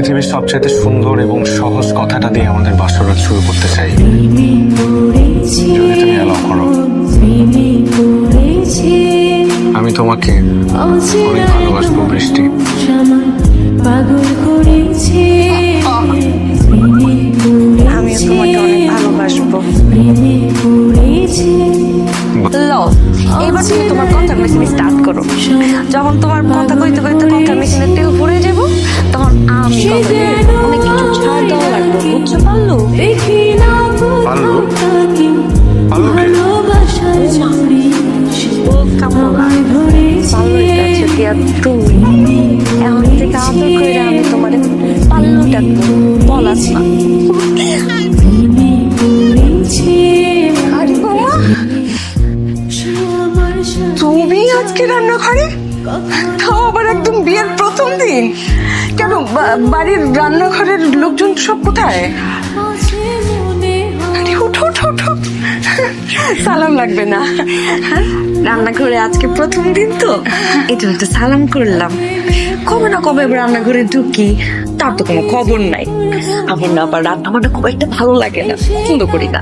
পৃথিবীর সবচেয়ে সুন্দর এবং সহজ কথাটা দিয়ে আমাদের বাসরাত শুরু করতে চাই, যদি তুমি অ্যালাউ করো। আমি তোমাকে অনেক ভালোবাসবো বৃষ্টি। আমিও তোমাকে অনেক ভালোবাসবো। লও, এবার তুমি তোমার কথা মেশিন স্টার্ট করো। যখন তোমার কথা কইতে কইতে কথা মেশিনের তেল ভরে যাব, তখন আমি অনেক কিছু ছাড় দেওয়া লাগবে, বুঝছো? পারলো পারলো তুমি এখন থেকে আদর করে আমি তোমার পাল্লু ডাকবো, বলাস না। তুমি আজকে রান্নাঘরে, তাও আবার একদম বিয়ের প্রথম দিন? কেন, বাড়ির রান্নাঘরের লোকজন সব কোথায়? আরে উঠো উঠো উঠো, সালাম লাগবে না? রান্নাঘরে আজকে প্রথম দিন তো, এটা একটা সালাম করলাম। কবে না কবে রান্নাঘরে ঢুকি, তার তো কোনো খবর নাই। আমার না আবার রান্না বান্না খুব একটা ভালো লাগে না, পছন্দ করি না।